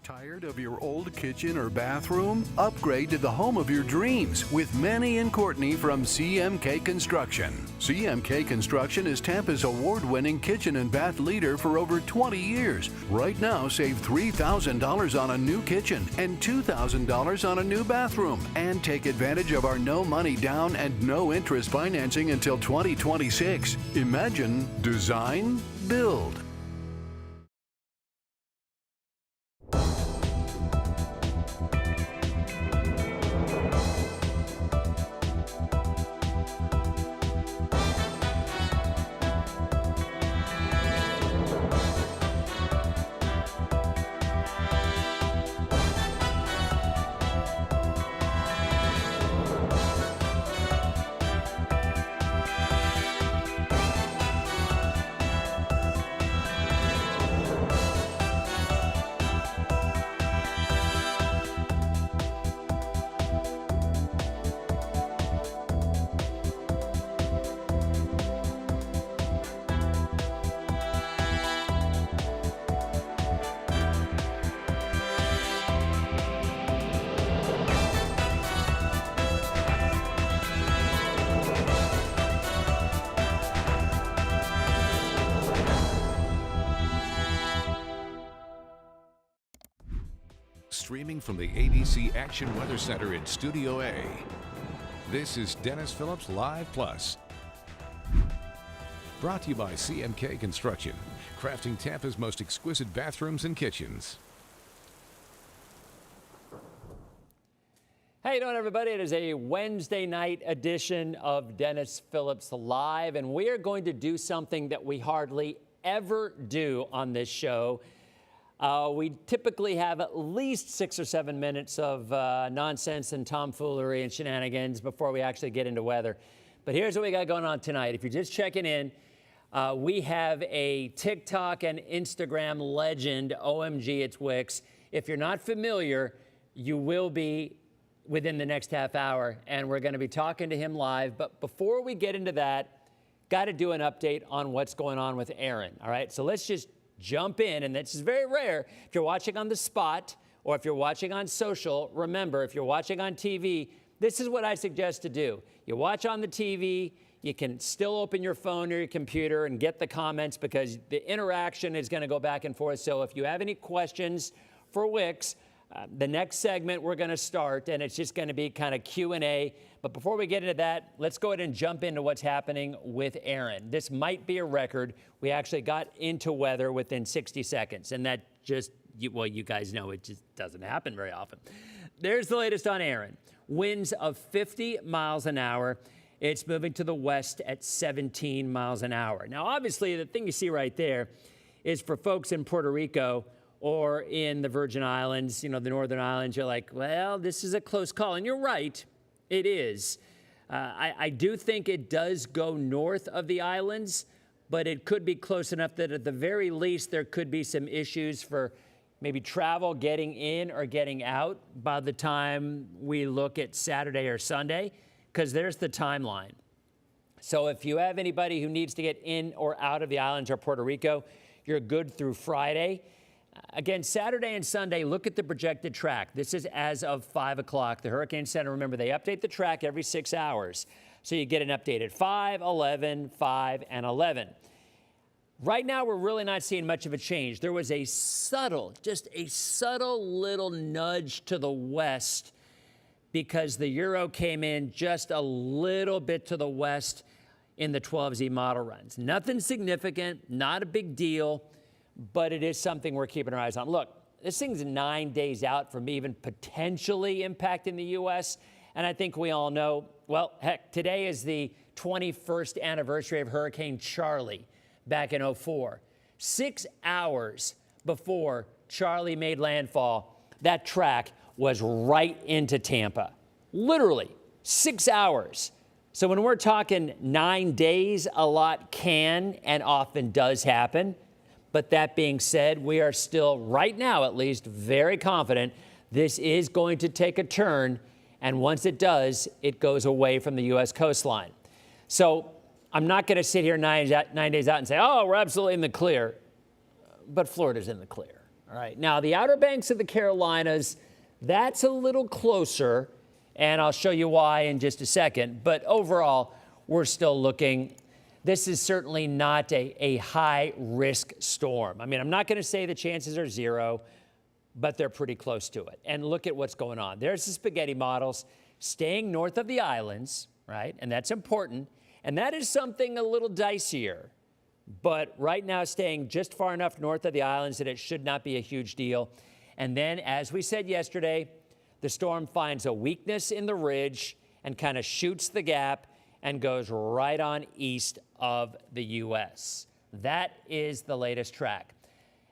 Tired of your old kitchen or bathroom? Upgrade to the home of your dreams with Manny and Courtney from CMK Construction. CMK Construction is Tampa's award-winning kitchen and bath leader for over 20 years. Right now, save $3,000 on a new kitchen and $2,000 on a new bathroom. And take advantage of our no money down and no interest financing until 2026. Imagine, design, build. Streaming from the ABC Action Weather Center in Studio A, this is Dennis Phillips Live Plus. Brought to you by CMK Construction, crafting Tampa's most exquisite bathrooms and kitchens. How you doing, everybody? It is a Wednesday night edition of Dennis Phillips Live, and we are going to do something that we hardly ever do on this show. We typically have at least 6 or 7 minutes of nonsense and tomfoolery and shenanigans before we actually get into weather. But here's what we got going on tonight. If you're just checking in, we have a TikTok and Instagram legend, OMGITSWICKS. If you're not familiar, you will be within the next half hour, and we're going to be talking to him live. But before we get into that, got to do an update on what's going on with Erin. All right, so let's just jump in, and this is very rare. If you're watching on the spot or if you're watching on social, remember, if you're watching on TV, this is what I suggest to do. You watch on the TV, you can still open your phone or your computer and get the comments because the interaction is going to go back and forth. So if you have any questions for Wicks, the next segment we're going to start, and it's just going to be kind of Q&A. But before we get into that, let's go ahead and jump into what's happening with Erin. This might be a record. We actually got into weather within 60 seconds, and that just, well, you guys know it just doesn't happen very often. There's the latest on Erin. Winds of 50 miles an hour. It's moving to the west at 17 miles an hour. Now, obviously, the thing you see right there is for folks in Puerto Rico or in the Virgin Islands, you know, the Northern Islands, you're like, well, this is a close call. And you're right, it is. I do think it does go north of the islands, but it could be close enough that at the very least there could be some issues for maybe travel getting in or getting out by the time we look at Saturday or Sunday, because there's the timeline. So if you have anybody who needs to get in or out of the islands or Puerto Rico, you're good through Friday. Again, Saturday and Sunday, look at the projected track. This is as of 5 o'clock. The Hurricane Center, remember, they update the track every 6 hours. So you get an update at 5, 11, 5, and 11. Right now, we're really not seeing much of a change. There was a subtle, just a subtle little nudge to the west because the Euro came in just a little bit to the west in the 12Z model runs. Nothing significant, not a big deal, but it is something we're keeping our eyes on. Look, this thing's 9 days out from even potentially impacting the U.S., and I think we all know, well, heck, today is the 21st anniversary of Hurricane Charlie back in '04. 6 hours before Charlie made landfall, that track was right into Tampa. Literally 6 hours. So when we're talking 9 days, a lot can and often does happen. But that being said, we are still, right now at least, very confident this is going to take a turn. And once it does, it goes away from the U.S. coastline. So I'm not going to sit here 9 days out and say, oh, we're absolutely in the clear. But Florida's in the clear. All right, now the Outer Banks of the Carolinas, that's a little closer, and I'll show you why in just a second. But overall, we're still looking. This is certainly not a high-risk storm. I mean, I'm not going to say the chances are zero, but they're pretty close to it. And look at what's going on. There's the spaghetti models staying north of the islands, right? And that's important. And that is something a little dicier. But right now, staying just far enough north of the islands that it should not be a huge deal. And then, as we said yesterday, the storm finds a weakness in the ridge and kind of shoots the gap and goes right on east of the U.S. That is the latest track.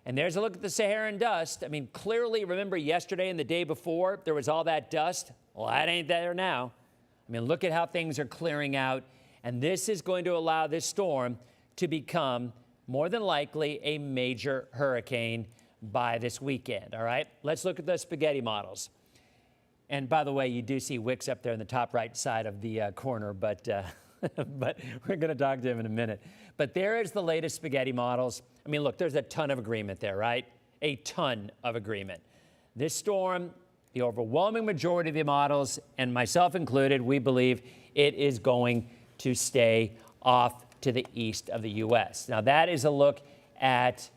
And there's a look at the Saharan dust. I mean, clearly, remember yesterday and the day before, there was all that dust? Well, that ain't there now. I mean, look at how things are clearing out. And this is going to allow this storm to become, more than likely, a major hurricane by this weekend, all right? Let's look at the spaghetti models. And by the way, you do see Wicks up there in the top right side of the corner, but we're going to talk to him in a minute. But there is the latest spaghetti models. I mean, look, there's a ton of agreement there, right? A ton of agreement. This storm, the overwhelming majority of the models, and myself included, we believe it is going to stay off to the east of the U.S. Now, that is a look at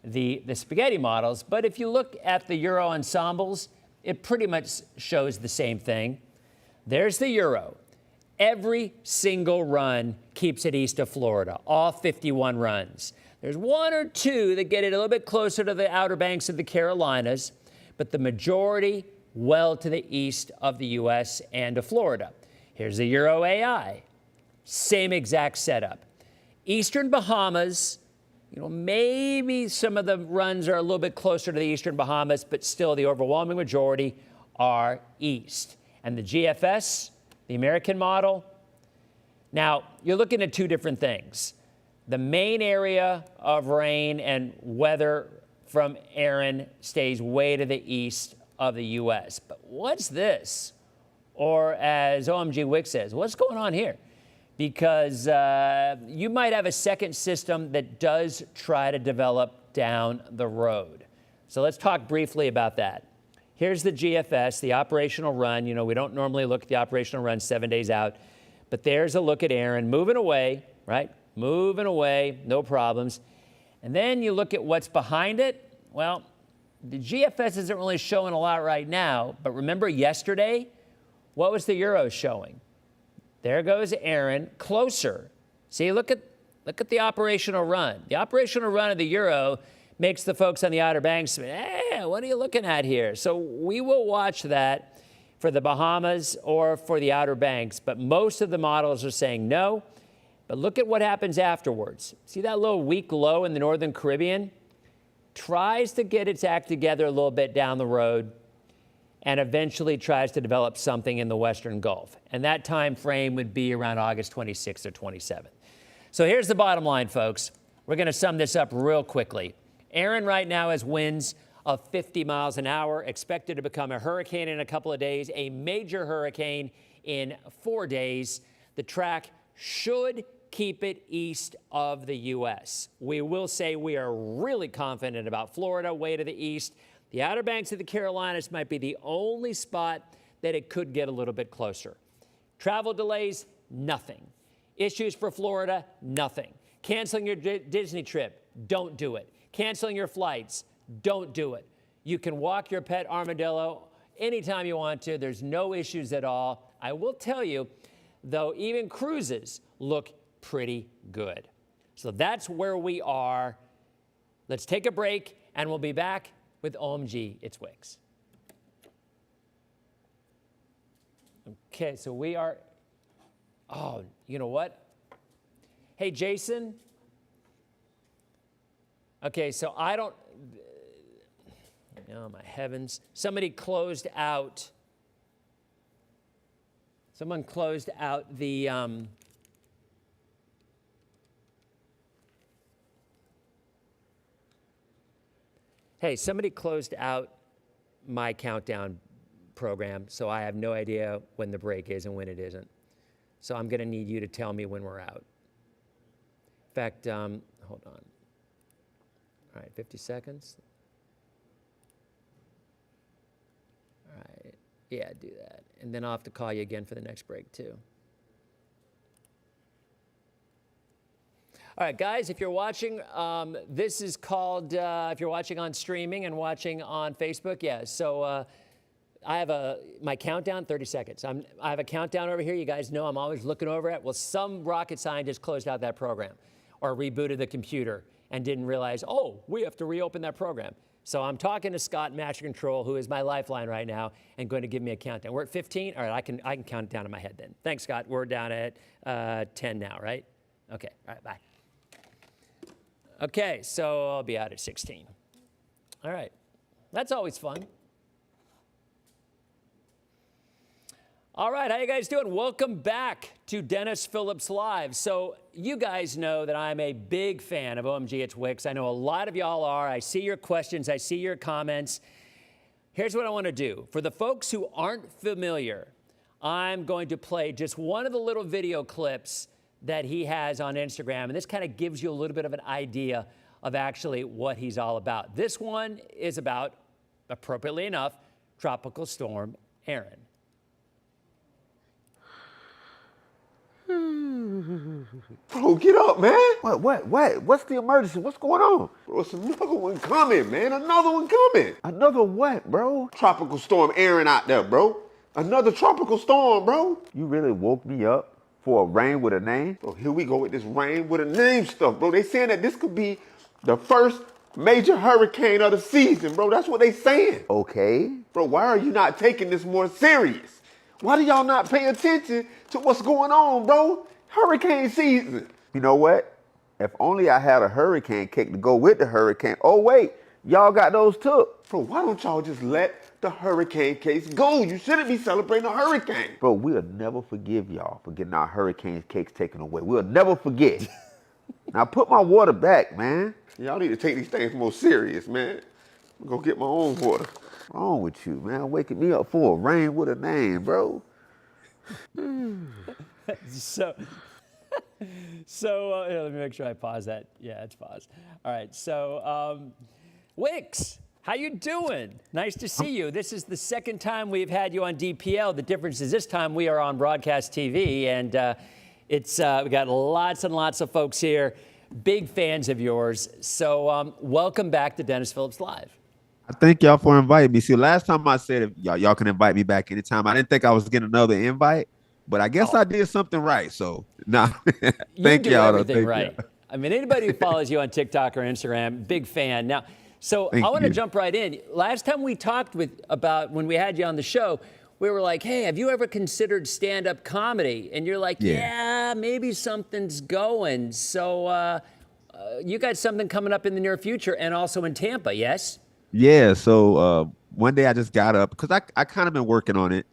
the spaghetti models, but if you look at the Euro ensembles, it pretty much shows the same thing. There's the Euro. Every single run keeps it east of Florida, all 51 runs. There's one or two that get it a little bit closer to the Outer Banks of the Carolinas, but the majority well to the east of the U.S. and to Florida. Here's the Euro AI. Same exact setup. Eastern Bahamas, you know, maybe some of the runs are a little bit closer to the Eastern Bahamas, but still the overwhelming majority are east. And the GFS, the American model, now you're looking at two different things. The main area of rain and weather from Erin stays way to the east of the U.S. But what's this? Or as OMGITSWICKS says, what's going on here? Because you might have a second system that does try to develop down the road. So let's talk briefly about that. Here's the GFS, the operational run. You know, we don't normally look at the operational run 7 days out, but there's a look at Erin moving away, right? Moving away, no problems. And then you look at what's behind it. Well, the GFS isn't really showing a lot right now, but remember yesterday, what was the Euro showing? There goes Erin, closer. See, look at the operational run. The operational run of the Euro makes the folks on the Outer Banks say, hey, what are you looking at here? So we will watch that for the Bahamas or for the Outer Banks, but most of the models are saying no. But look at what happens afterwards. See that little weak low in the Northern Caribbean? Tries to get its act together a little bit down the road, and eventually tries to develop something in the Western Gulf. And that time frame would be around August 26th or 27th. So here's the bottom line, folks. We're going to sum this up real quickly. Erin right now has winds of 50 miles an hour, expected to become a hurricane in a couple of days, a major hurricane in 4 days. The track should keep it east of the U.S. We will say we are really confident about Florida, way to the east. The Outer Banks of the Carolinas might be the only spot that it could get a little bit closer. Travel delays, nothing. Issues for Florida, nothing. Canceling your Disney trip, don't do it. Canceling your flights, don't do it. You can walk your pet armadillo anytime you want to. There's no issues at all. I will tell you, though, even cruises look pretty good. So that's where we are. Let's take a break, and we'll be back with OMGITSWICKS. Okay, so we are, oh, you know what? Hey, Jason. Okay, so I don't, oh my heavens. Somebody closed out, someone closed out the, hey, somebody closed out my countdown program, so I have no idea when the break is and when it isn't. So I'm going to need you to tell me when we're out. In fact, hold on. All right, 50 seconds. Yeah, do that. And then I'll have to call you again for the next break, too. All right, guys, if you're watching, this is called, if you're watching on streaming and watching on Facebook, yeah. So I have my countdown, 30 seconds. I have a countdown over here. You guys know I'm always looking over it. Well, some rocket scientist closed out that program or rebooted the computer and didn't realize, oh, we have to reopen that program. So I'm talking to Scott, Master Control, who is my lifeline right now, and going to give me a countdown. We're at 15? All right, I can count it down in my head then. Thanks, Scott. We're down at 10 now, right? Okay, all right, bye. Okay, so I'll be out at 16. All right, that's always fun. All right, how you guys doing? Welcome back to Dennis Phillips Live. So you guys know that I'm a big fan of OMGITSWICKS. I know a lot of y'all are. I see your questions. I see your comments. Here's what I want to do. For the folks who aren't familiar, I'm going to play just one of the little video clips that he has on Instagram. And this kind of gives you a little bit of an idea of actually what he's all about. This one is about, appropriately enough, Tropical Storm Erin. Bro, get up, man. What? What's the emergency? What's going on? Bro, it's another one coming, man. Another one coming. Another what, bro? Tropical Storm Erin out there, bro. Another tropical storm, bro. You really woke me up for a rain with a name? Bro, here we go with this rain with a name stuff, bro. They saying that this could be the first major hurricane of the season, bro. That's what they saying. Okay. Bro, why are you not taking this more serious? Why do y'all not pay attention to what's going on, bro? Hurricane season. You know what? If only I had a hurricane cake to go with the hurricane. Oh, wait. Y'all got those too. Bro, why don't y'all just let the hurricane cakes go? You shouldn't be celebrating a hurricane. Bro, we'll never forgive y'all for getting our hurricane cakes taken away. We'll never forget. Now put my water back, man. Y'all need to take these things more serious, man. I'm gonna go get my own water. What's wrong with you, man? Waking me up for a rain with a name, bro. So here, let me make sure I pause that. Yeah, it's paused. All right, so Wicks, how you doing? Nice to see you. This is the second time we've had you on DPL. The difference is this time we are on broadcast TV, and we got lots and lots of folks here, big fans of yours. So welcome back to Dennis Phillips Live. I thank y'all for inviting me. See, last time I said if y'all can invite me back anytime. I didn't think I was getting another invite, but I guess I did something right. So, nah. Thank you y'all. Everything right. Y'all. I mean, anybody who follows you on TikTok or Instagram, big fan. Now, so I want to jump right in. Last time we talked about when we had you on the show, we were like, hey, have you ever considered stand-up comedy? And you're like, yeah, maybe something's going. So you got something coming up in the near future and also in Tampa, yes? Yeah, so one day I just got up because I kind of been working on it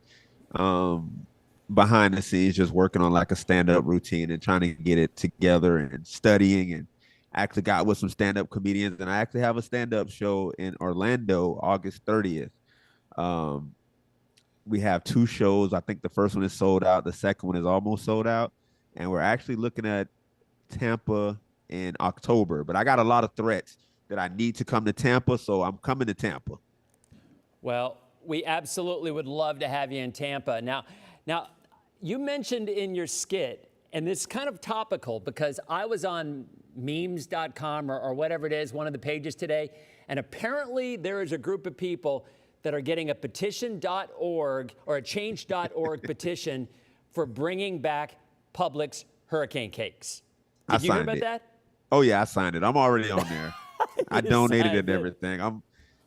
behind the scenes, just working on like a stand-up routine and trying to get it together and studying, and actually got with some stand-up comedians, and I actually have a stand-up show in Orlando August 30th. We have 2 shows. I think the first one is sold out. The second one is almost sold out, and we're actually looking at Tampa in October, but I got a lot of threats that I need to come to Tampa, so I'm coming to Tampa. Well, we absolutely would love to have you in Tampa. Now, you mentioned in your skit, and this is kind of topical because I was on memes.com or whatever it is, one of the pages today, and apparently there is a group of people that are getting a petition.org or a change.org petition for bringing back Publix hurricane cakes. Did you hear about that? Oh, yeah, I signed it. I'm already on there. I donated it and everything.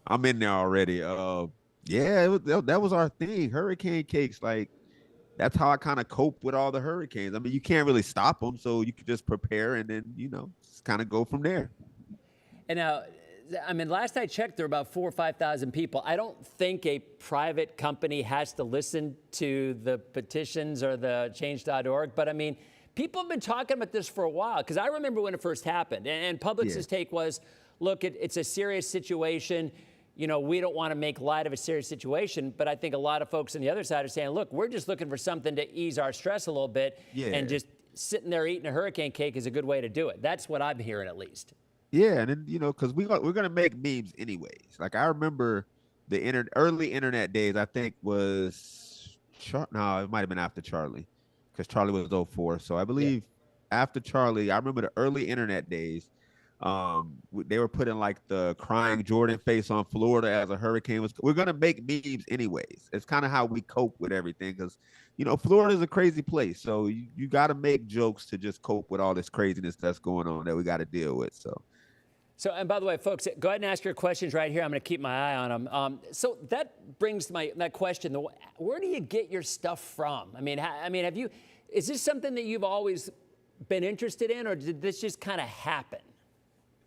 I'm in there already. That was our thing. Hurricane cakes, like that's how I kind of cope with all the hurricanes. I mean, you can't really stop them, so you could just prepare and then just kind of go from there. And now, I mean, last I checked, there were about 4,000 or 5,000 people. I don't think a private company has to listen to the petitions or the change.org, but I mean, people have been talking about this for a while, because I remember when it first happened. And Publix's take was, look, it's a serious situation. We don't want to make light of a serious situation. But I think a lot of folks on the other side are saying, look, we're just looking for something to ease our stress a little bit. Yeah. And just sitting there eating a hurricane cake is a good way to do it. That's what I'm hearing, at least. Yeah, and then, because we're going to make memes anyways. Like, I remember early internet days, I think was no, it might have been after Charlie, because Charlie was '04. So I Yeah. believe after Charlie, I remember the early internet days. They were putting like the crying Jordan face on Florida as a hurricane was. We're gonna make memes anyways. It's kind of how we cope with everything, because Florida is a crazy place. So you got to make jokes to just cope with all this craziness that's going on that we got to deal with. So, and by the way, folks, go ahead and ask your questions right here. I'm going to keep my eye on them. So that brings that question: where do you get your stuff from? I mean, have you? Is this something that you've always been interested in, or did this just kind of happen?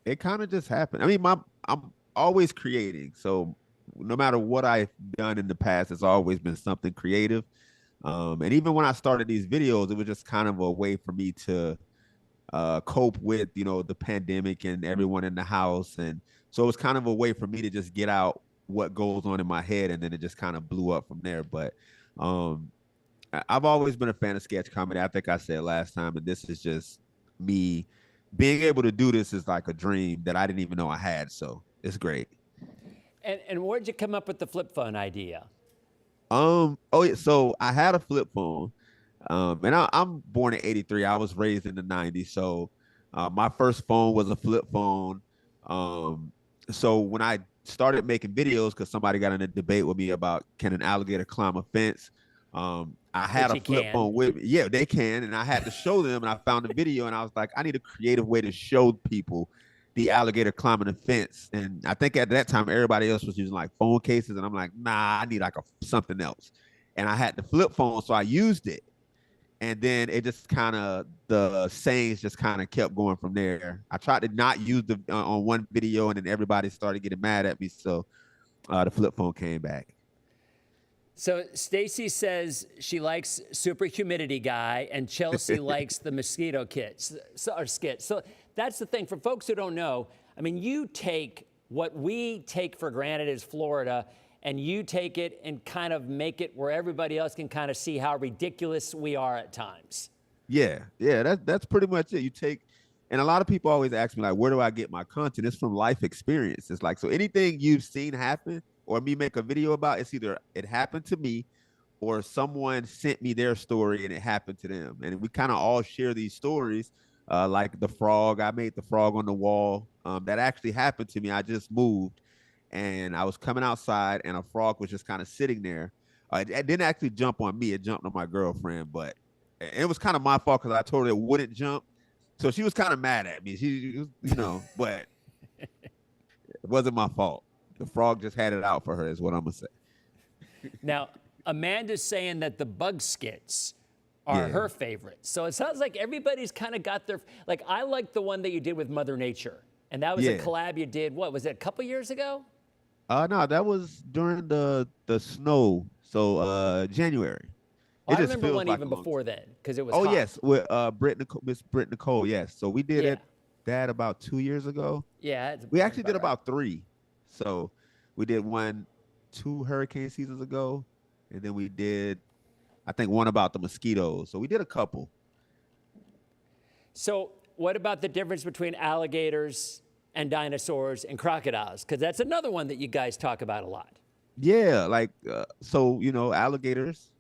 It kind of just happened. I mean, I'm always creating, so no matter what I've done in the past, it's always been something creative. And even when I started these videos, it was just kind of a way for me to cope with the pandemic and everyone in the house, and so it was kind of a way for me to just get out what goes on in my head, and then it just kind of blew up from there. But I've always been a fan of sketch comedy. I think I said last time, and this is just me being able to do this is like a dream that I didn't even know I had. So it's great. And where'd you come up with the flip phone idea? Oh yeah, so I had a flip phone. And I'm born in '83. I was raised in the '90s. So my first phone was a flip phone. So when I started making videos, because somebody got in a debate with me about can an alligator climb a fence, I had a flip phone with me. Yeah, they can. And I had to show them, and I found a video, and I was like, I need a creative way to show people the alligator climbing a fence. And I think at that time, everybody else was using like phone cases. And I'm like, nah, I need like something else. And I had the flip phone, so I used it. And then it just kind of, the sayings just kind of kept going from there. I tried to not use the on one video, and then everybody started getting mad at me. So the flip phone came back. So Stacy says she likes Super Humidity Guy, and Chelsea likes the mosquito skits. So that's the thing. For folks who don't know, I mean, you take what we take for granted as Florida, and you take it and kind of make it where everybody else can kind of see how ridiculous we are at times. Yeah, that's pretty much it. You take, and a lot of people always ask me, like, where do I get my content? It's from life experience. It's like, so anything you've seen happen or me make a video about, it's either it happened to me or someone sent me their story and it happened to them. And we kind of all share these stories, like the frog. I made the frog on the wall. That actually happened to me. I just moved, and I was coming outside, and a frog was just kind of sitting there. It didn't actually jump on me. It jumped on my girlfriend, but it was kind of my fault because I told her it wouldn't jump. So she was kind of mad at me. She but it wasn't my fault. The frog just had it out for her, is what I'm going to say. Now, Amanda's saying that the bug skits are her favorite. So it sounds like everybody's kind of got their, like, I like the one that you did with Mother Nature. And that was a collab you did, what, was it a couple years ago? No, that was during the snow. So January. Well, I remember one like even before then, because it was hot. Yes, with Miss Britt Nicole, yes. So we did that about 2 years ago. Yeah. We actually did about 3. So we did 2 hurricane seasons ago, and then we did, I think, one about the mosquitoes. So we did a couple. So what about the difference between alligators and dinosaurs and crocodiles? Because that's another one that you guys talk about a lot. Yeah, like, so, alligators,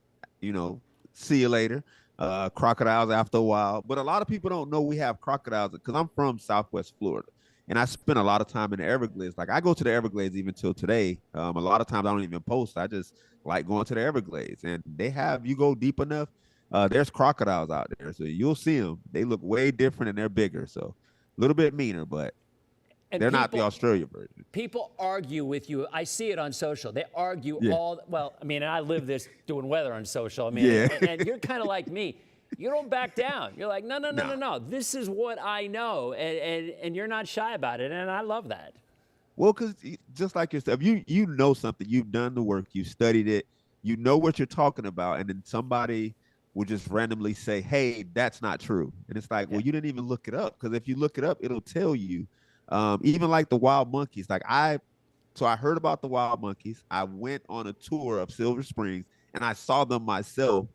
see you later. Crocodiles after a while. But a lot of people don't know we have crocodiles, because I'm from Southwest Florida. And I spent a lot of time in the Everglades. Like, I go to the Everglades even till today. A lot of times I don't even post. I just like going to the Everglades. And you go deep enough, there's crocodiles out there. So you'll see them. They look way different and they're bigger. So a little bit meaner, but they're not the Australia version. People argue with you. I see it on social. They argue well, I mean, I live this doing weather on social. I mean, and you're kind of like me. You don't back down. You're like, no. This is what I know, and you're not shy about it, and I love that. Well, because just like yourself, you know something. You've done the work. You studied it. You know what you're talking about, and then somebody will just randomly say, hey, that's not true. And it's like, well, you didn't even look it up, because if you look it up, it'll tell you. Even like the wild monkeys. Like I heard about the wild monkeys. I went on a tour of Silver Springs, and I saw them myself.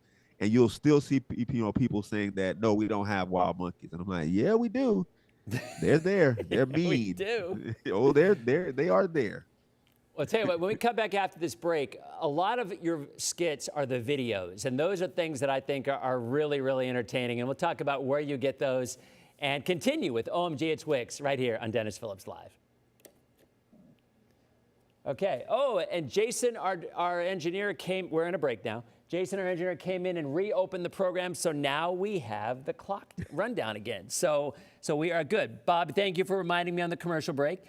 And you'll still see people saying that, no, we don't have wild monkeys. And I'm like, yeah, we do. They're there. They're mean. We do. Oh, they are there. Well, I'll tell you what, when we come back after this break, a lot of your skits are the videos, and those are things that I think are really, really entertaining. And we'll talk about where you get those and continue with OMG It's Wicks right here on Dennis Phillips Live. Okay. Oh, and Jason, our engineer, we're in a break now. Jason, our engineer, came in and reopened the program, so now we have the clock rundown again. So we are good. Bob, thank you for reminding me on the commercial break.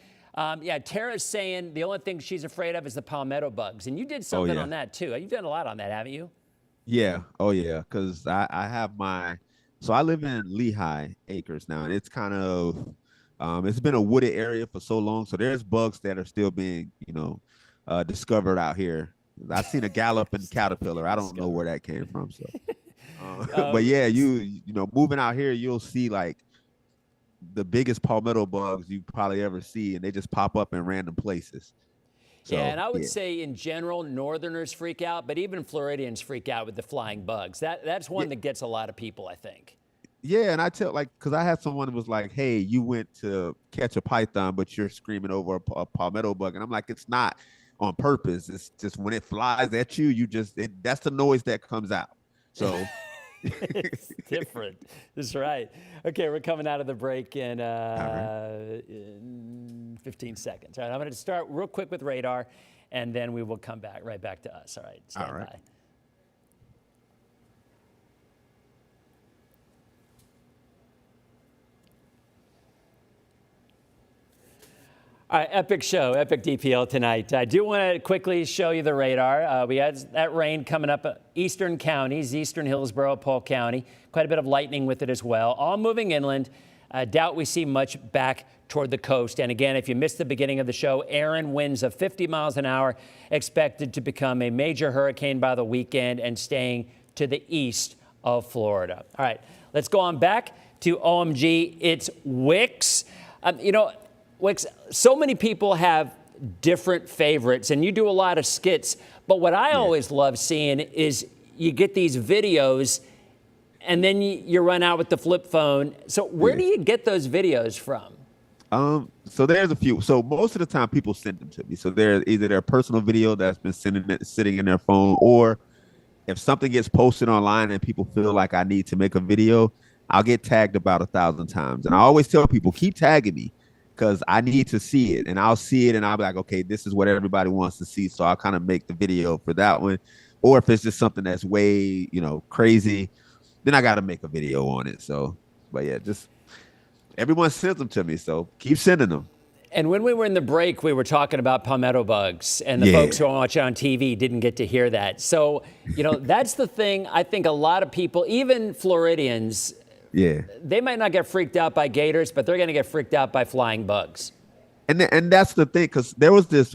Yeah, Tara's saying the only thing she's afraid of is the palmetto bugs. And you did something on that, too. You've done a lot on that, haven't you? Yeah. Oh, yeah. Because I have so I live in Lehigh Acres now, and it's kind of, it's been a wooded area for so long. So there's bugs that are still being, discovered out here. I've seen a galloping caterpillar. I don't know where that came from. So, but yeah, moving out here, you'll see like the biggest palmetto bugs you probably ever see, and they just pop up in random places. So, yeah, and I would say in general, Northerners freak out, but even Floridians freak out with the flying bugs. That's one that gets a lot of people, I think. Yeah, and I tell because I had someone who was like, "Hey, you went to catch a python, but you're screaming over a palmetto bug," and I'm like, "It's not on purpose. It's just when it flies at you, that's the noise that comes out." So. It's different. That's right. Okay, we're coming out of the break in 15 seconds. All right, I'm going to start real quick with radar, and then we will come right back to us. All right, stand by. All right, epic show, epic DPL tonight. I do want to quickly show you the radar. We had that rain coming up eastern counties, eastern Hillsborough, Polk County. Quite a bit of lightning with it as well. All moving inland. Doubt we see much back toward the coast. And again, if you missed the beginning of the show, Erin, winds of 50 miles an hour, expected to become a major hurricane by the weekend and staying to the east of Florida. All right, let's go on back to OMG It's Wicks. Wicks, so many people have different favorites, and you do a lot of skits. But what I always love seeing is you get these videos, and then you run out with the flip phone. So where do you get those videos from? So there's a few. So most of the time, people send them to me. So they're either their personal video that's been sitting in their phone, or if something gets posted online and people feel like I need to make a video, I'll get tagged about 1,000 times. And I always tell people, keep tagging me, because I need to see it, and I'll see it and I'll be like, okay, this is what everybody wants to see. So I'll kind of make the video for that one. Or if it's just something that's way, crazy, then I got to make a video on it. So, but yeah, just everyone sends them to me. So keep sending them. And when we were in the break, we were talking about palmetto bugs, and the folks who watch it on TV didn't get to hear that. So, that's the thing. I think a lot of people, even Floridians, they might not get freaked out by gators, but they're going to get freaked out by flying bugs. And that's the thing, because there was this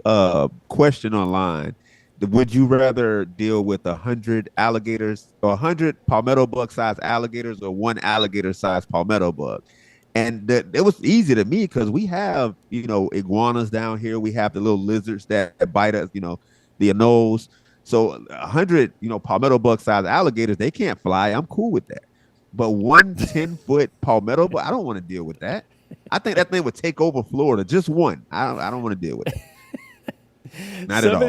question online. Would you rather deal with 100 alligators or 100 palmetto bug-sized alligators or one alligator-sized palmetto bug? And it was easy to me because we have, iguanas down here. We have the little lizards that bite us, the anoles. So 100, palmetto bug-sized alligators, they can't fly. I'm cool with that. But one 10-foot palmetto, but I don't want to deal with that. I think that thing would take over Florida. Just one. I don't want to deal with it. Not at all.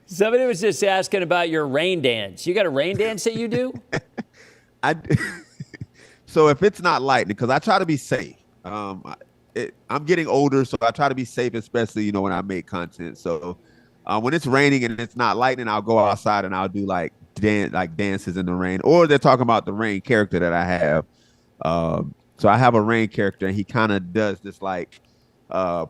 Somebody was just asking about your rain dance. You got a rain dance that you do? So if it's not lightning, because I try to be safe. I'm getting older, so I try to be safe, especially when I make content. So when it's raining and it's not lightning, I'll go outside and I'll do dances in the rain, or they're talking about the rain character that I have. So I have a rain character, and he kind of does this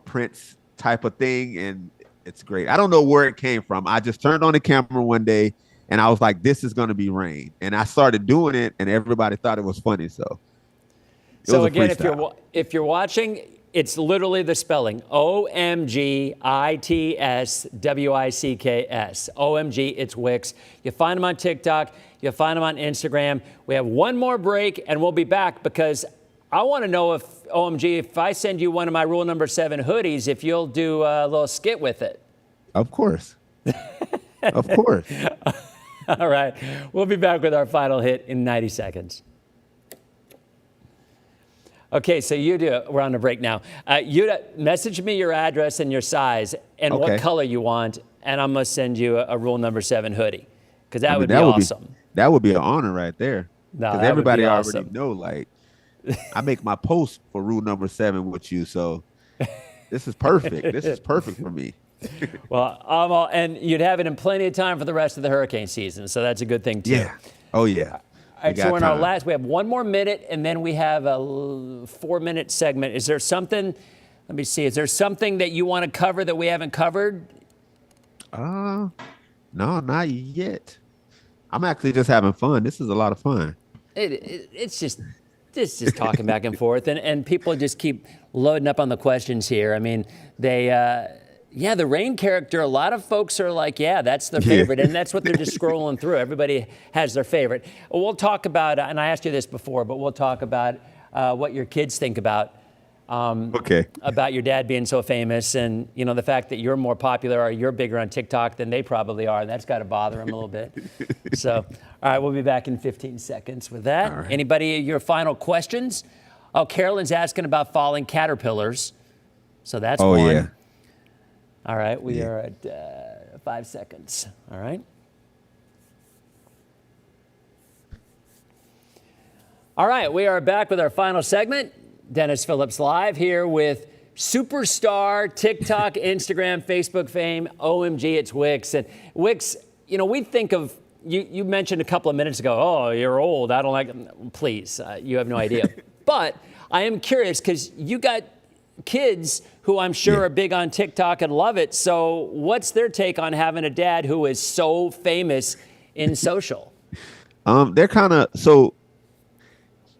Prince type of thing, and it's great. I don't know where it came from. I just turned on the camera one day, and I was like, "This is going to be rain," and I started doing it, and everybody thought it was funny. So again, if you're watching, it's literally the spelling OMGITSWICKS. OMG It's Wicks. You find them on TikTok. You find them on Instagram. We have one more break, and we'll be back because I want to know if OMG, if I send you one of my rule number 7 hoodies, if you'll do a little skit with it. Of course. Of course. All right. We'll be back with our final hit in 90 seconds. Okay, so you do. We're on a break now. You message me your address and your size and what color you want, and I'm gonna send you a Rule Number 7 hoodie, because that would be awesome. That would be an honor right there. No, because everybody already know. Like, I make my post for Rule Number 7 with you, so this is perfect. This is perfect for me. Well, and you'd have it in plenty of time for the rest of the hurricane season, so that's a good thing too. Yeah. Oh yeah. All right, so in our last, we have 1 more minute, and then we have a 4-minute segment. Is there something? Let me see. Is there something that you want to cover that we haven't covered? No, not yet. I'm actually just having fun. This is a lot of fun. It's just talking back and forth, and people just keep loading up on the questions here. I mean, the Rain character, a lot of folks are like, yeah, that's their favorite, and that's what they're just scrolling through. Everybody has their favorite. We'll talk about, and I asked you this before, but we'll talk about what your kids think about about your dad being so famous, and the fact that you're more popular or you're bigger on TikTok than they probably are, and that's got to bother them a little bit. So, all right, we'll be back in 15 seconds with that. Right. Anybody, your final questions? Oh, Carolyn's asking about falling caterpillars. So that's one. Yeah. All right, we are at 5 seconds. All right. All right, we are back with our final segment. Dennis Phillips Live here with superstar TikTok, Instagram, Facebook fame, OMG, it's Wicks. And Wicks, we think of, you mentioned a couple of minutes ago, oh, you're old, I don't like, please, you have no idea. But I am curious because you got kids who I'm sure are big on TikTok and love it. So what's their take on having a dad who is so famous in social? They're kind of, so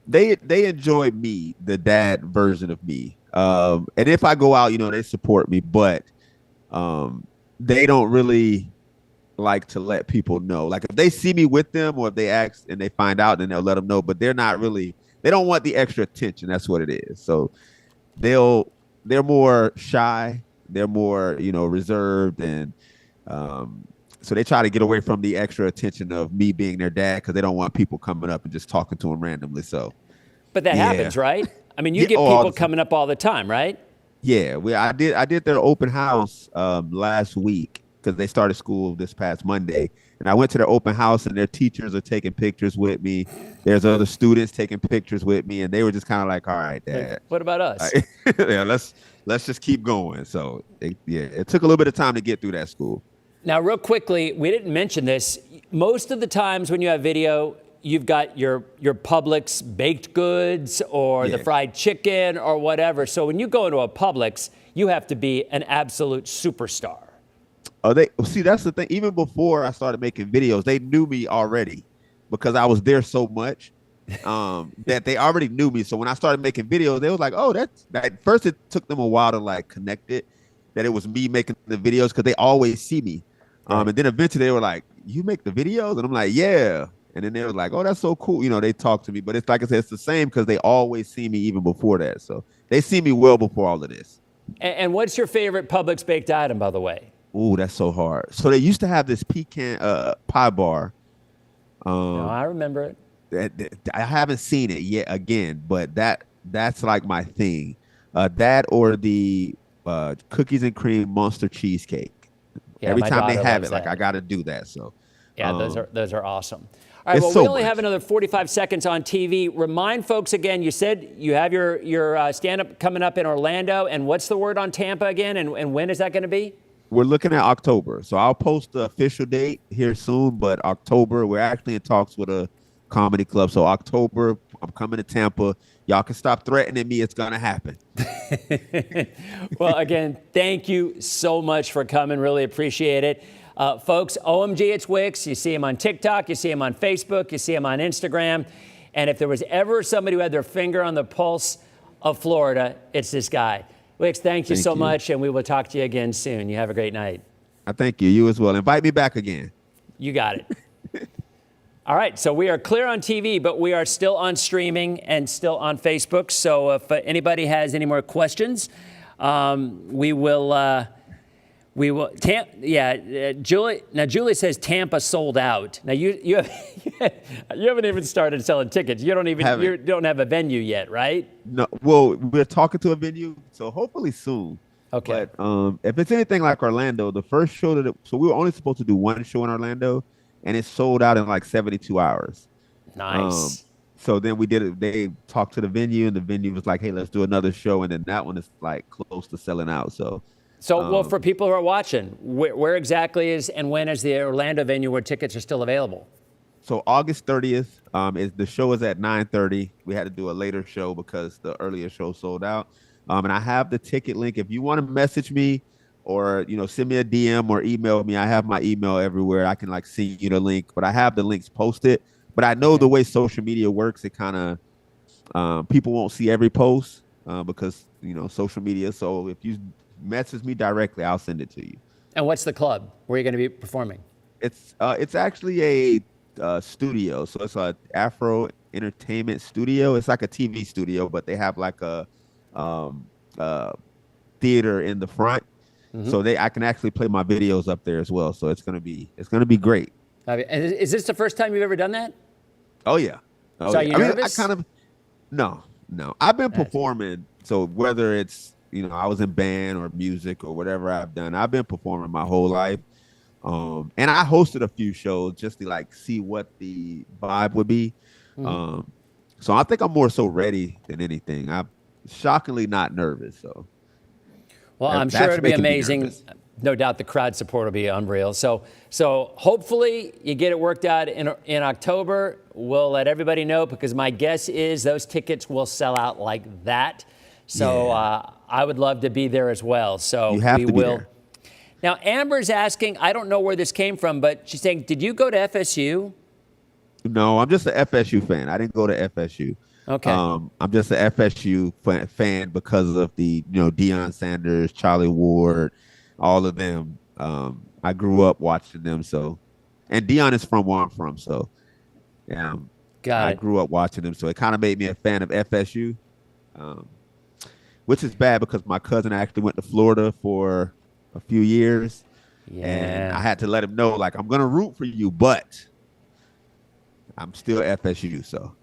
they enjoy me, the dad version of me. And if I go out, they support me, but they don't really like to let people know. Like if they see me with them or if they ask and they find out, then they'll let them know, but they're not really, they don't want the extra attention. That's what it is. So they're more shy. They're more, reserved. And so they try to get away from the extra attention of me being their dad because they don't want people coming up and just talking to them randomly. So, but that happens, right? I mean, you get people coming up all the time, right? Yeah, I did their open house last week because they started school this past Monday. And I went to their open house and their teachers are taking pictures with me. There's other students taking pictures with me. And they were just kind of like, all right, Dad. What about us? Yeah, let's just keep going. So, it took a little bit of time to get through that school. Now, real quickly, we didn't mention this. Most of the times when you have video, you've got your Publix baked goods or the fried chicken or whatever. So when you go into a Publix, you have to be an absolute superstar. See, that's the thing. Even before I started making videos, they knew me already because I was there so much that they already knew me. So when I started making videos, they was like, oh, that's that. First, it took them a while to like connect it, that it was me making the videos because they always see me. And then eventually they were like, you make the videos? And I'm like, yeah. And then they were like, oh, that's so cool. They talk to me. But it's like I said, it's the same because they always see me even before that. So they see me well before all of this. And what's your favorite Publix baked item, by the way? Ooh, that's so hard. So they used to have this pecan pie bar. No, I remember it. I haven't seen it yet again, but that's like my thing. That or the cookies and cream monster cheesecake. Yeah, every time they have it, like I got to do that. So yeah, those are awesome. All right, well, we only have another 45 seconds on TV. Remind folks again, you said you have your stand-up coming up in Orlando, and what's the word on Tampa again, and when is that going to be? We're looking at October. So I'll post the official date here soon, but October, we're actually in talks with a comedy club. So October, I'm coming to Tampa. Y'all can stop threatening me. It's going to happen. Well, again, thank you so much for coming. Really appreciate it. Folks, OMG, it's Wicks. You see him on TikTok. You see him on Facebook. You see him on Instagram. And if there was ever somebody who had their finger on the pulse of Florida, it's this guy. Wicks, thank you so much, and we will talk to you again soon. You have a great night. I thank you. You as well. Invite me back again. You got it. All right, so we are clear on TV, but we are still on streaming and still on Facebook. So if anybody has any more questions, we will We will. Julie. Now Julie says Tampa sold out. Now you haven't even started selling tickets. You don't have a venue yet, right? No. Well, we're talking to a venue, so hopefully soon. Okay. But if it's anything like Orlando, the first show so we were only supposed to do one show in Orlando, and it sold out in like 72 hours. Nice. So then we did it. They talked to the venue, and the venue was like, "Hey, let's do another show." And then that one is like close to selling out. So, well, for people who are watching, where exactly is and when is the Orlando venue where tickets are still available? So August 30th, the show is at 9:30. We had to do a later show because the earlier show sold out. And I have the ticket link. If you want to message me or send me a DM or email me, I have my email everywhere. I can like send you the link, but I have the links posted. But I know the way social media works, it kind of people won't see every post because social media. So if you message me directly, I'll send it to you. And what's the club? Where are you going to be performing? It's actually a studio. So it's a Afro entertainment studio. It's like a TV studio, but they have like a theater in the front. Mm-hmm. So I can actually play my videos up there as well. So it's gonna be great. Is this the first time you've ever done that? Oh yeah. So are you nervous? No. I've been performing. So whether it's I was in band or music or whatever I've done, I've been performing my whole life. And I hosted a few shows just to like see what the vibe would be. Mm-hmm. So I think I'm more so ready than anything. I'm shockingly not nervous. So. Well, I'm sure it'll be amazing. No doubt the crowd support will be unreal. So hopefully you get it worked out in October. We'll let everybody know because my guess is those tickets will sell out like that. So I would love to be there as well. So you have to be there. Now, Amber's asking, I don't know where this came from, but she's saying, did you go to FSU? No, I'm just an FSU fan. I didn't go to FSU. Okay. I'm just an FSU fan because of the, Deion Sanders, Charlie Ward, all of them. I grew up watching them. So, and Deion is from where I'm from. So, yeah, I grew up watching them. So it kind of made me a fan of FSU, which is bad because my cousin actually went to Florida for a few years. Yeah. And I had to let him know, like, I'm going to root for you, but I'm still FSU. So.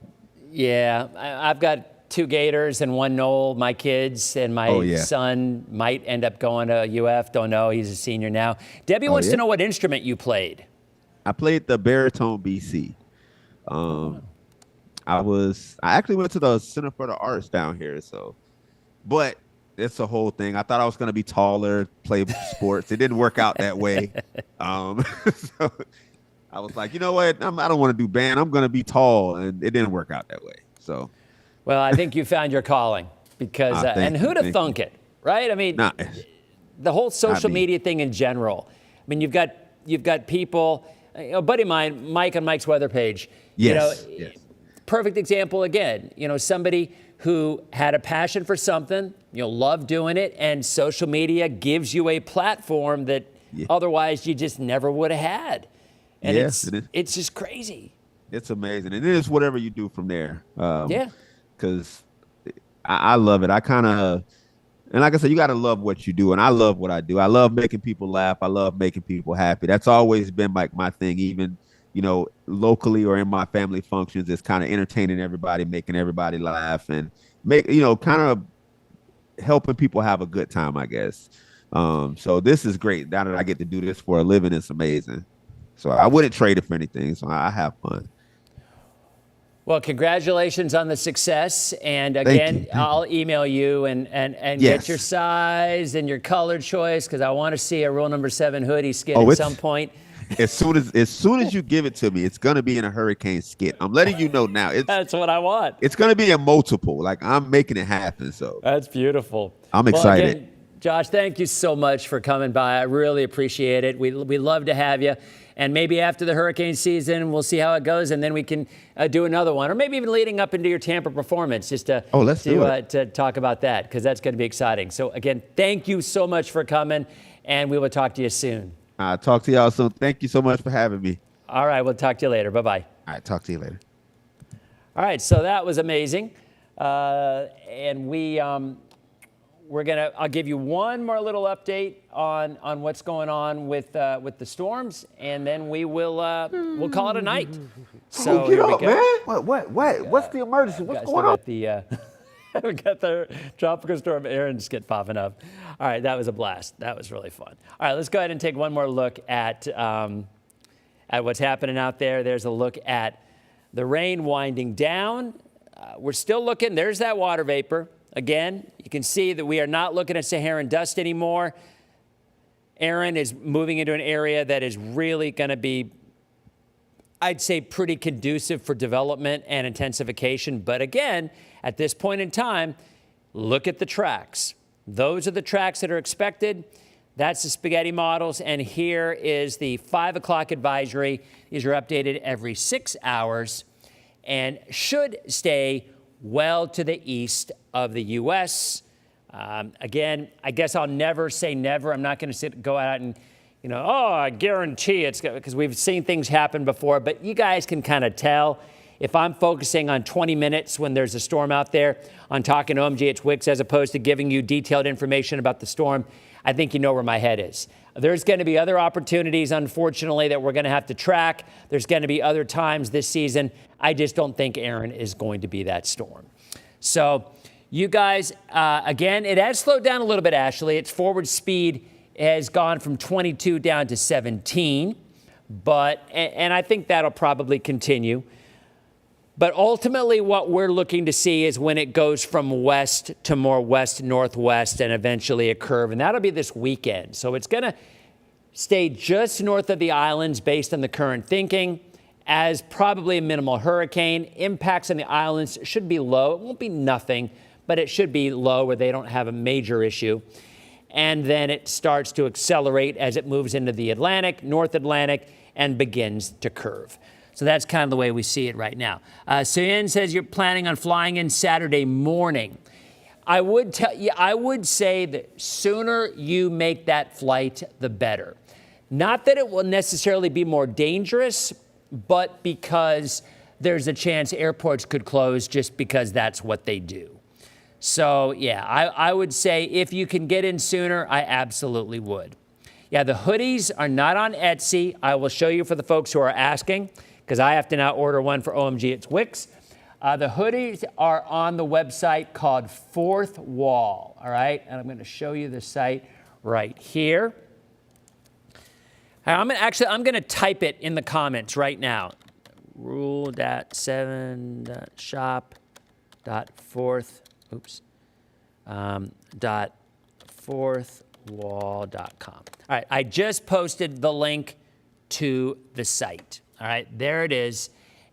Yeah, I've got 2 Gators and 1 Knoll, my kids, and my son might end up going to UF. Don't know. He's a senior now. Debbie wants to know what instrument you played. I played the baritone BC. I actually went to the Center for the Arts down here. So, but it's a whole thing. I thought I was going to be taller, play sports. It didn't work out that way. So I was like, you know what? I don't want to do band. I'm going to be tall. And it didn't work out that way. So. Well, I think you found your calling because, and who'd have thunk it, right? I mean, the whole social media thing in general. I mean, you've got people, a buddy of mine, Mike on Mike's Weather Page. Yes. Perfect example again. Somebody who had a passion for something, loved doing it, and social media gives you a platform that otherwise you just never would have had. And it's just crazy. It's amazing. And it is whatever you do from there. Because I love it. And like I said, you got to love what you do. And I love what I do. I love making people laugh. I love making people happy. That's always been like my thing, even, locally or in my family functions. It's kind of entertaining everybody, making everybody laugh and kind of helping people have a good time, I guess. So this is great. Now that I get to do this for a living, it's amazing. So I wouldn't trade it for anything. So I have fun. Well, congratulations on the success. And again, I'll email you and get your size and your color choice because I want to see a Rule Number 7 hoodie skit at some point. As soon as you give it to me, it's gonna be in a hurricane skit. I'm letting you know now. That's what I want. It's gonna be a multiple. Like I'm making it happen. So that's beautiful. I'm excited. Again, Josh, thank you so much for coming by. I really appreciate it. We love to have you. And maybe after the hurricane season, we'll see how it goes, and then we can do another one, or maybe even leading up into your Tampa performance, just to to talk about that, because that's going to be exciting. So again, thank you so much for coming, and we will talk to you soon. I'll talk to y'all soon. Thank you so much for having me. All right, we'll talk to you later. Bye-bye. All right, talk to you later. All right, so that was amazing, and I'll give you one more little update on what's going on with the storms, and then we'll call it a night. So get up, man. What? What's the emergency? What's going on? We got the Tropical Storm Erin skit popping up. All right, that was a blast. That was really fun. All right, let's go ahead and take one more look at what's happening out there. There's a look at the rain winding down. We're still looking. There's that water vapor. Again, you can see that we are not looking at Saharan dust anymore. Erin is moving into an area that is really going to be, I'd say, pretty conducive for development and intensification. But again, at this point in time, look at the tracks. Those are the tracks that are expected. That's the spaghetti models. And here is the 5 o'clock advisory. These are updated every 6 hours and should stay well to the east of the U.S. Again, I guess I'll never say never. I'm not going to go out and, I guarantee it's because we've seen things happen before. But you guys can kind of tell if I'm focusing on 20 minutes when there's a storm out there on talking to OMGITSWICKS as opposed to giving you detailed information about the storm. I think you know where my head is. There's going to be other opportunities, unfortunately, that we're going to have to track. There's going to be other times this season. I just don't think Erin is going to be that storm. So you guys, again, it has slowed down a little bit, Ashley. Its forward speed has gone from 22 down to 17. And I think that'll probably continue. But ultimately, what we're looking to see is when it goes from west to more west-northwest and eventually a curve. And that'll be this weekend. So it's going to stay just north of the islands based on the current thinking as probably a minimal hurricane. Impacts on the islands should be low. It won't be nothing, but it should be low where they don't have a major issue. And then it starts to accelerate as it moves into the Atlantic, North Atlantic, and begins to curve. So that's kind of the way we see it right now. Suyin says you're planning on flying in Saturday morning. I would say that sooner you make that flight, the better. Not that it will necessarily be more dangerous, but because there's a chance airports could close just because that's what they do. So yeah, I would say if you can get in sooner, I absolutely would. Yeah, the hoodies are not on Etsy. I will show you for the folks who are asking, because I have to now order one for OMGITSWICKS. The hoodies are on the website called Fourth Wall, all right? And I'm going to show you the site right here. I'm going to type it in the comments right now. rule.7shop.fourthwall.com. All right, I just posted the link to the site. All right, there it is.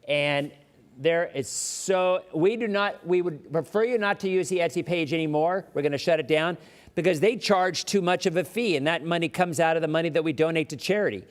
And there is we would prefer you not to use the Etsy page anymore. We're going to shut it down because they charge too much of a fee, and that money comes out of the money that we donate to charity.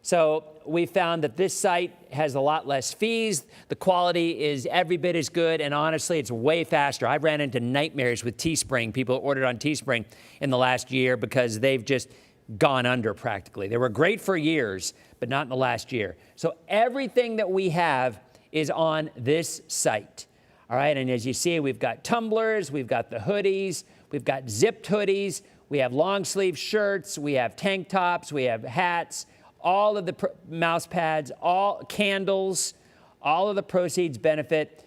So we found that this site has a lot less fees. The quality is every bit as good, and honestly, it's way faster. I ran into nightmares with Teespring. People ordered on Teespring in the last year because they've just gone under practically. They were great for years, but not in the last year. So everything that we have is on this site. All right, and as you see, we've got tumblers, we've got the hoodies, we've got zipped hoodies, we have long sleeve shirts, we have tank tops, we have hats, all of the mouse pads, all candles, all of the proceeds benefit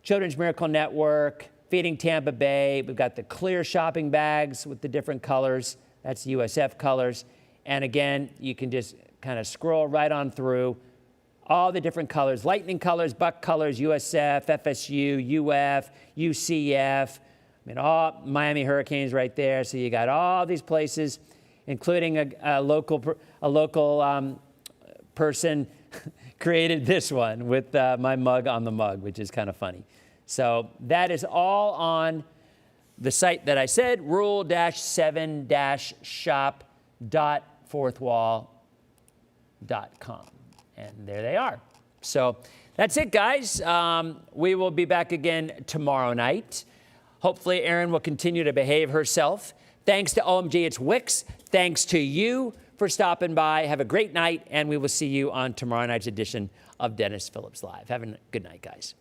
Children's Miracle Network, Feeding Tampa Bay. We've got the clear shopping bags with the different colors. That's USF colors. And again, you can just kind of scroll right on through all the different colors, lightning colors, buck colors, USF, FSU, UF, UCF. I mean, all Miami Hurricanes right there. So you got all these places, including a local person created this one with my mug on the mug, which is kind of funny. So that is all on the site that I said, rule-7-shop.fourthwall.com. And there they are. So that's it, guys. We will be back again tomorrow night. Hopefully, Erin will continue to behave herself. Thanks to OMGITSWICKS. Thanks to you for stopping by. Have a great night, and we will see you on tomorrow night's edition of Dennis Phillips Live. Have a good night, guys.